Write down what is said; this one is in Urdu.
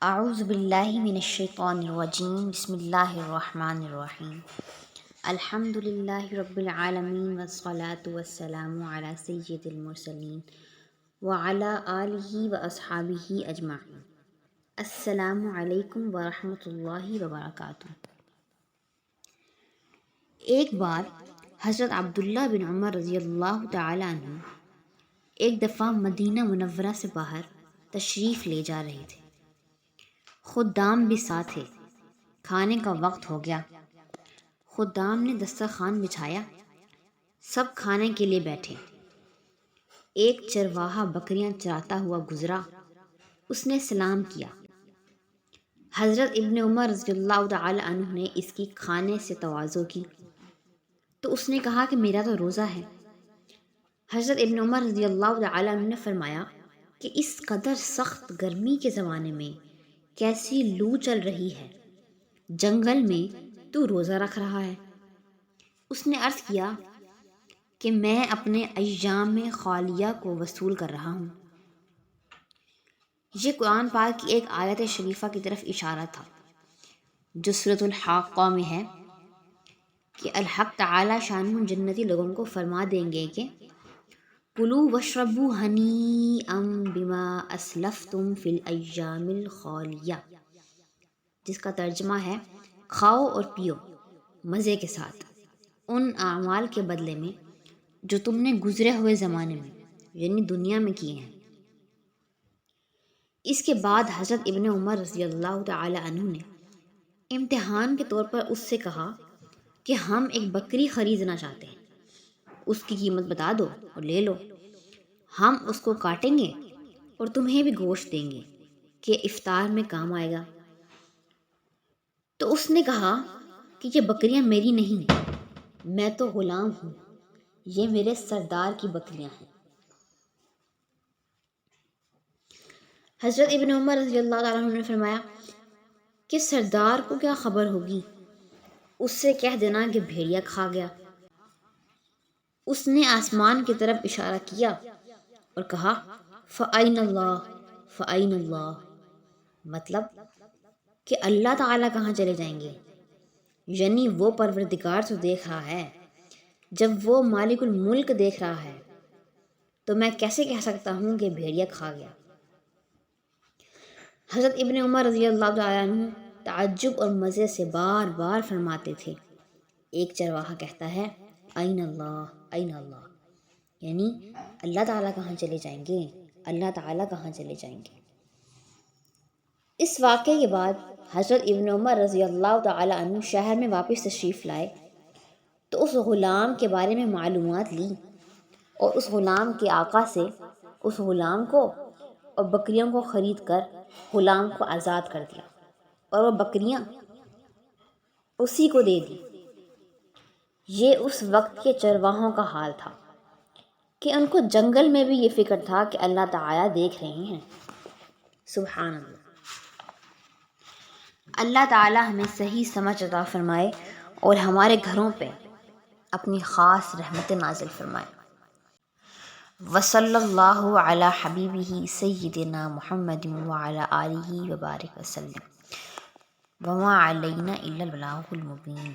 اعوذ باللہ من الشیطان الرجیم بسم اللہ الرحمن الرحیم الحمد للہ رب العالمین والصلاة والسلام علی سید المرسلین وعلی آلہ واصحابہ اجمعین۔ السلام علیکم ورحمۃ اللہ وبرکاتہ۔ ایک بار حضرت عبداللہ بن عمر رضی اللہ تعالی عنہ ایک دفعہ مدینہ منورہ سے باہر تشریف لے جا رہے تھے۔ خدام بھی ساتھ تھے۔ کھانے کا وقت ہو گیا۔ خدام نے دسترخوان بچھایا، سب کھانے کے لیے بیٹھے۔ ایک چرواہا بکریاں چراتا ہوا گزرا، اس نے سلام کیا۔ حضرت ابن عمر رضی اللہ تعالی عنہ نے اس کی کھانے سے تواضع کی تو اس نے کہا کہ میرا تو روزہ ہے۔ حضرت ابن عمر رضی اللہ تعالی عنہ نے فرمایا کہ اس قدر سخت گرمی کے زمانے میں کیسی لو چل رہی ہے، جنگل میں تو روزہ رکھ رہا ہے۔ اس نے عرض کیا کہ میں اپنے ایام خالیہ کو وصول کر رہا ہوں۔ یہ قرآن پاک کی ایک آیت شریفہ کی طرف اشارہ تھا جو سورۃ الحاقہ میں ہے کہ الحق تعالی شانہ جنتی لوگوں کو فرما دیں گے کہ کلوا واشربوا ہنیئا بما اسلفتم فی الایام الخالیہ، جس کا ترجمہ ہے کھاؤ اور پیو مزے کے ساتھ ان اعمال کے بدلے میں جو تم نے گزرے ہوئے زمانے میں یعنی دنیا میں کیے ہیں۔ اس کے بعد حضرت ابن عمر رضی اللہ تعالی عنہ نے امتحان کے طور پر اس سے کہا کہ ہم ایک بکری خریدنا چاہتے ہیں، اس کی قیمت بتا دو اور لے لو، ہم اس کو کاٹیں گے اور تمہیں بھی گوشت دیں گے کہ افطار میں کام آئے گا۔ تو اس نے کہا کہ یہ بکریاں میری نہیں ہیں، میں تو غلام ہوں، یہ میرے سردار کی بکریاں ہیں۔ حضرت ابن عمر رضی اللہ تعالیٰ عنہ نے فرمایا کہ سردار کو کیا خبر ہوگی، اس سے کہہ دینا کہ بھیڑیا کھا گیا۔ اس نے آسمان کی طرف اشارہ کیا اور کہا فَأَيْنَ اللَّهُ فَأَيْنَ اللَّهُ، مطلب کہ اللہ تعالیٰ کہاں چلے جائیں گے، یعنی وہ پروردگار تو دیکھ رہا ہے۔ جب وہ مالک الملک دیکھ رہا ہے تو میں کیسے کہہ سکتا ہوں کہ بھیڑیا کھا گیا۔ حضرت ابن عمر رضی اللہ تعالیٰ عنہ تعجب اور مزے سے بار بار فرماتے تھے، ایک چرواہا کہتا ہے این اللہ این اللہ، یعنی اللہ تعالیٰ کہاں چلے جائیں گے، اللہ تعالیٰ کہاں چلے جائیں گے۔ اس واقعے کے بعد حضرت ابن عمر رضی اللہ تعالی عنہ شہر میں واپس تشریف لائے تو اس غلام کے بارے میں معلومات لی اور اس غلام کے آقا سے اس غلام کو اور بکریوں کو خرید کر غلام کو آزاد کر دیا اور وہ بکریاں اسی کو دے دی۔ یہ اس وقت کے چرواہوں کا حال تھا کہ ان کو جنگل میں بھی یہ فکر تھا کہ اللہ تعالیٰ دیکھ رہے ہیں۔ سبحان اللہ۔ اللہ تعالیٰ ہمیں صحیح سمجھ عطا فرمائے اور ہمارے گھروں پہ اپنی خاص رحمت نازل فرمائے۔ وصلی اللہ علی حبیبہ سیدنا محمد وعلی آلہ وبارک وسلم وما علینا الا البلاغ المبین۔